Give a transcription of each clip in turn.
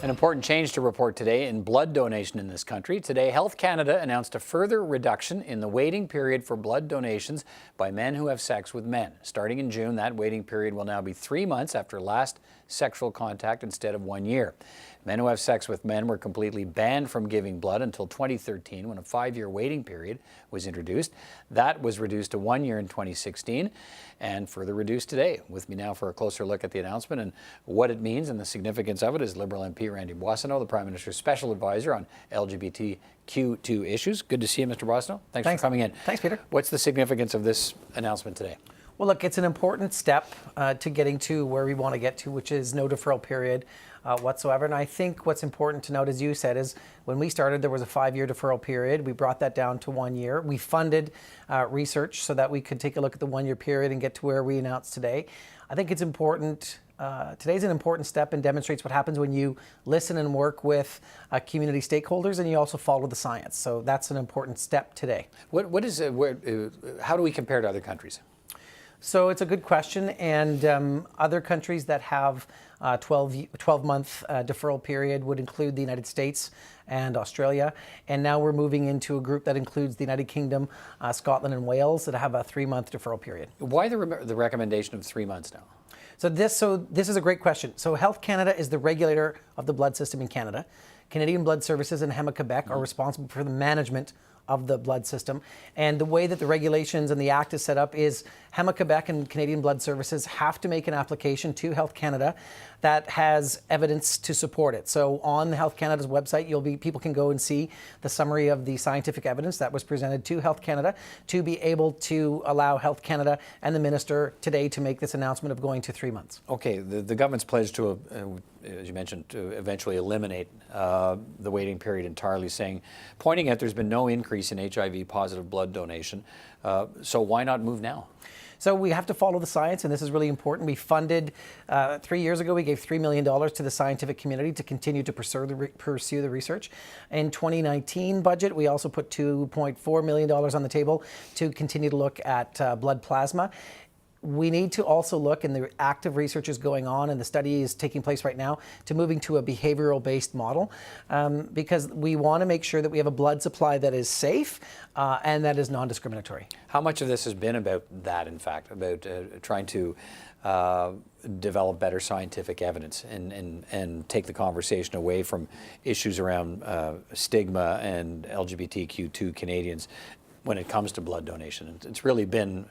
An important change to report today in blood donation in this country. Today, Health Canada announced a further reduction in the waiting period for blood donations by men who have sex with men. Starting in June, that waiting period will now be 3 months after last sexual contact instead of 1 year. Men who have sex with men were completely banned from giving blood until 2013 when a 5-year waiting period was introduced. That was reduced to 1 year in 2016 and further reduced today. With me now for a closer look at the announcement and what it means and the significance of it is Liberal MP Randy Boissonnault, the Prime Minister's Special Advisor on LGBTQ2 issues. Good to see you, Mr. Boissonnault. Thanks for coming in. Thanks, Peter. What's the significance of this announcement today? Well, look, it's an important step to getting to where we want to get to, which is no deferral period whatsoever. And I think what's important to note, as you said, is when we started, there was a 5-year deferral period. We brought that down to 1 year. We funded research so that we could take a look at the 1-year period and get to where we announced today. I think it's important. Today's an important step and demonstrates what happens when you listen and work with community stakeholders and you also follow the science. So that's an important step today. How do we compare to other countries? So it's a good question, and other countries that have 12-month deferral period would include the United States and Australia, and now we're moving into a group that includes the United Kingdom, Scotland and Wales that have a 3-month deferral period. Why the recommendation of 3 months now? So this is a great question. So Health Canada is the regulator of the blood system in Canada. Canadian Blood Services and Héma-Québec are responsible for the management of the blood system. And the way that the regulations and the Act is set up is Héma-Québec and Canadian Blood Services have to make an application to Health Canada that has evidence to support it. So on Health Canada's website, people can go and see the summary of the scientific evidence that was presented to Health Canada to be able to allow Health Canada and the Minister today to make this announcement of going to 3 months. Okay, the government's pledged to, as you mentioned, to eventually eliminate the waiting period entirely, pointing out there's been no increase in HIV-positive blood donation. So why not move now? So we have to follow the science, and this is really important. We funded, 3 years ago, we gave $3 million to the scientific community to continue to pursue the research. In 2019 budget, we also put $2.4 million on the table to continue to look at blood plasma. We need to also look, and the active research is going on, and the study is taking place right now, to moving to a behavioral-based model because we want to make sure that we have a blood supply that is safe and that is non-discriminatory. How much of this has been about that, in fact, about trying to develop better scientific evidence and take the conversation away from issues around stigma and LGBTQ2 Canadians when it comes to blood donation? It's really been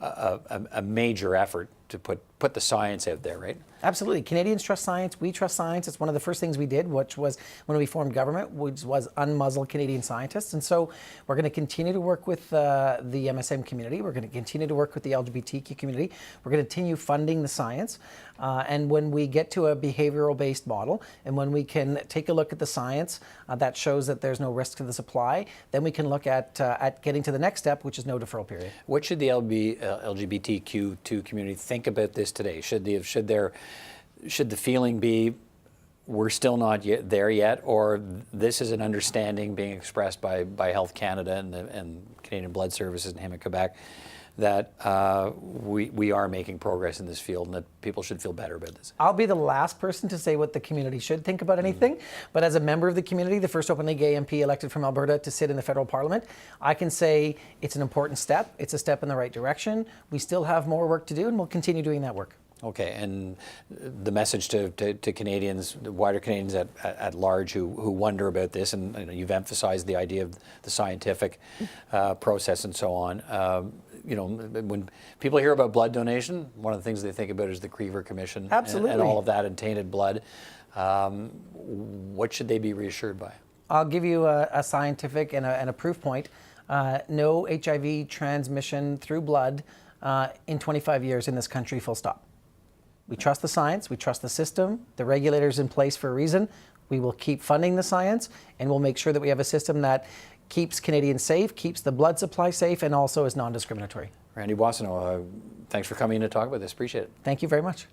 a major effort to put the science out there, right? Absolutely. Canadians trust science. We trust science. It's one of the first things we did, which was when we formed government, which was unmuzzle Canadian scientists. And so we're going to continue to work with the MSM community. We're going to continue to work with the LGBTQ community. We're going to continue funding the science. And when we get to a behavioral-based model, and when we can take a look at the science that shows that there's no risk to the supply, then we can look at getting to the next step, which is no deferral period. What should the LGBTQ2 community think about this today? Should the feeling be we're still not there yet, or this is an understanding being expressed by Health Canada and Canadian Blood Services and Héma-Québec that we are making progress in this field and that people should feel better about this? I'll be the last person to say what the community should think about anything, but as a member of the community, the first openly gay MP elected from Alberta to sit in the federal parliament, I can say it's an important step. It's a step in the right direction. We still have more work to do, and we'll continue doing that work. Okay, and the message to Canadians, the wider Canadians at large who wonder about this, and you've emphasized the idea of the scientific process and so on. When people hear about blood donation, one of the things they think about is the Crever Commission. Absolutely. And all of that and tainted blood. What should they be reassured by? I'll give you a scientific and a proof point. No HIV transmission through blood in 25 years in this country, full stop. We trust the science, we trust the system, the regulator's in place for a reason. We will keep funding the science, and we'll make sure that we have a system that keeps Canadians safe, keeps the blood supply safe, and also is non-discriminatory. Randy Boissonnault, thanks for coming in to talk about this. Appreciate it. Thank you very much.